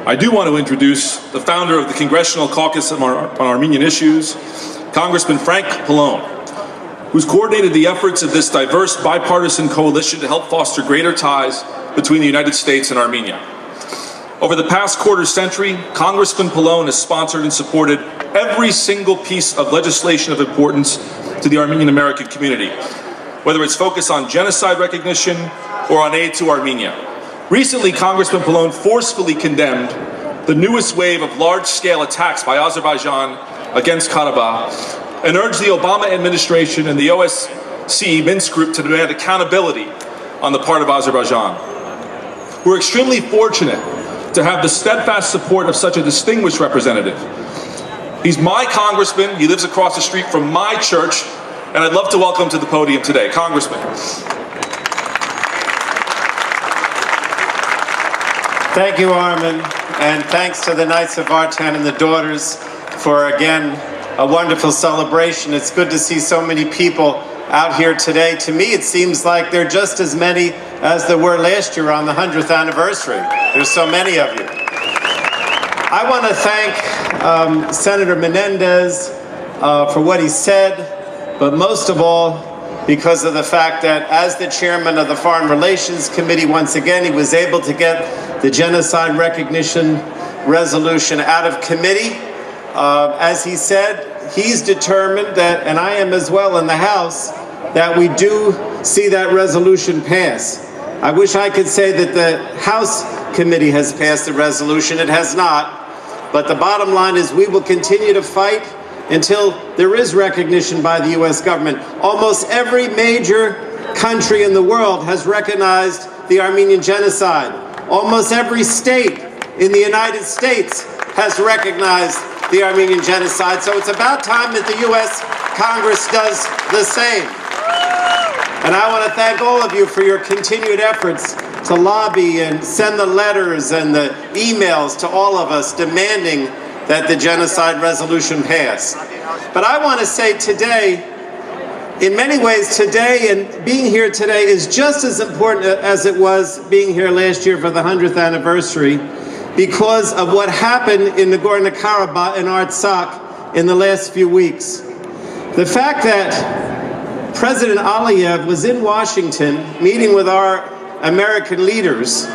I do want to introduce the founder of the Congressional Caucus on Armenian Issues, Congressman Frank Pallone, who's coordinated the efforts of this diverse bipartisan coalition to help foster greater ties between the United States and Armenia. Over the past quarter century, Congressman Pallone has sponsored and supported every single piece of legislation of importance to the Armenian American community, whether it's focused on genocide recognition or on aid to Armenia. Recently, Congressman Pallone forcefully condemned the newest wave of large-scale attacks by Azerbaijan against Karabakh and urged the Obama administration and the OSCE Minsk group to demand accountability on the part of Azerbaijan. We're extremely fortunate to have the steadfast support of such a distinguished representative. He's my congressman, he lives across the street from my church, and I'd love to welcome him to the podium today. Congressman. Thank you, Armin, and thanks to the Knights of Artan and the Daughters for, again, a wonderful celebration. It's good to see so many people out here today. To me, it seems like there are just as many as there were last year on the 100th anniversary. There's so many of you. I want to thank Senator Menendez for what he said, but most of all, because of the fact that as the chairman of the Foreign Relations Committee, once again, he was able to get the genocide recognition resolution out of committee. As he said, he's determined that, and I am as well in the House, that we do see that resolution pass. I wish I could say that the House committee has passed the resolution. It has not. But the bottom line is we will continue to fight until there is recognition by the U.S. government. Almost every major country in the world has recognized the Armenian genocide. Almost every state in the United States has recognized the Armenian genocide. So it's about time that the U.S. Congress does the same. And I want to thank all of you for your continued efforts to lobby and send the letters and the emails to all of us demanding that the genocide resolution pass. But I want to say today, in many ways today, and being here today is just as important as it was being here last year for the 100th anniversary, because of what happened in Nagorno-Karabakh and Artsakh in the last few weeks. The fact that President Aliyev was in Washington meeting with our American leaders,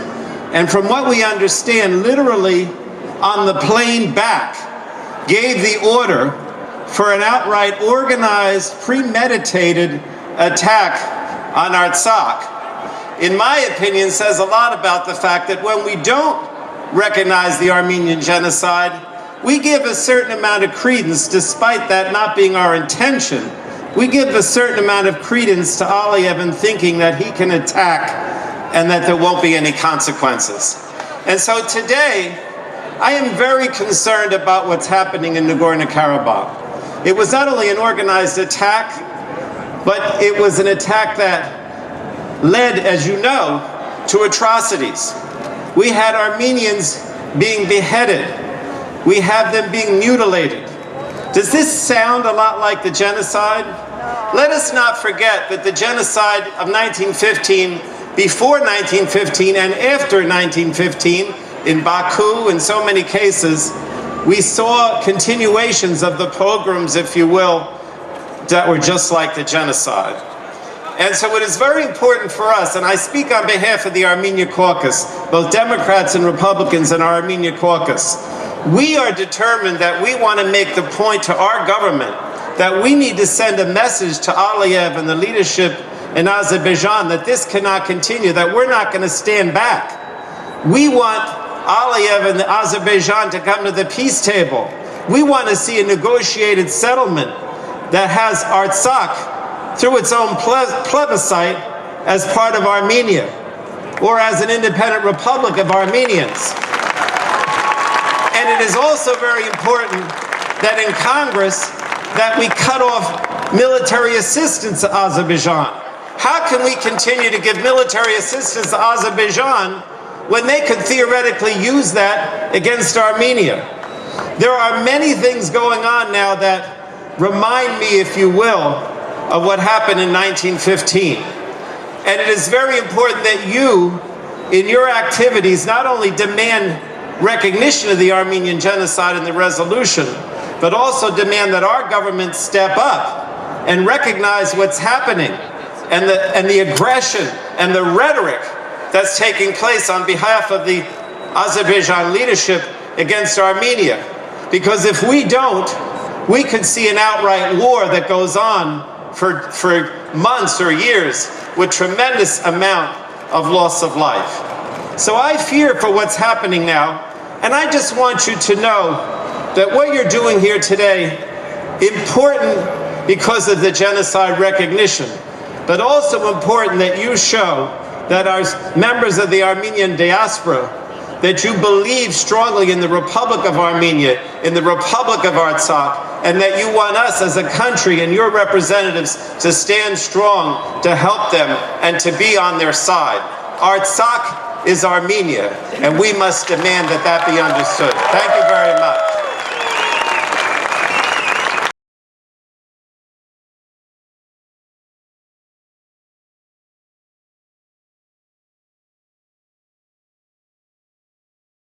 and from what we understand, literally on the plane back, gave the order for an outright organized, premeditated attack on Artsakh, in my opinion, says a lot about the fact that when we don't recognize the Armenian genocide, we give a certain amount of credence, despite that not being our intention. We give a certain amount of credence to Aliyev in thinking that he can attack and that there won't be any consequences. And so today, I am very concerned about what's happening in Nagorno-Karabakh. It was not only an organized attack, but it was an attack that led, as you know, to atrocities. We had Armenians being beheaded. We have them being mutilated. Does this sound a lot like the genocide? Let us not forget that the genocide of 1915, before 1915 and after 1915, in Baku, in so many cases, we saw continuations of the pogroms, if you will, that were just like the genocide. And so it is very important for us, and I speak on behalf of the Armenia Caucus, both Democrats and Republicans in our Armenia Caucus. We are determined that we want to make the point to our government that we need to send a message to Aliyev and the leadership in Azerbaijan that this cannot continue, that we're not going to stand back. We want Aliyev and Azerbaijan to come to the peace table. We want to see a negotiated settlement that has Artsakh through its own plebiscite as part of Armenia, or as an independent republic of Armenians. And it is also very important that in Congress that we cut off military assistance to Azerbaijan. How can we continue to give military assistance to Azerbaijan when they could theoretically use that against Armenia? There are many things going on now that remind me, if you will, of what happened in 1915. And it is very important that you, in your activities, not only demand recognition of the Armenian genocide in the resolution, but also demand that our government step up and recognize what's happening and the aggression and the rhetoric that's taking place on behalf of the Azerbaijan leadership against Armenia. Because if we don't, we could see an outright war that goes on for months or years with tremendous amount of loss of life. So I fear for what's happening now, and I just want you to know that what you're doing here today, important because of the genocide recognition, but also important that you show that our members of the Armenian diaspora, that you believe strongly in the Republic of Armenia, in the Republic of Artsakh, and that you want us as a country and your representatives to stand strong to help them and to be on their side. Artsakh is Armenia, and we must demand that that be understood. Thank you very much.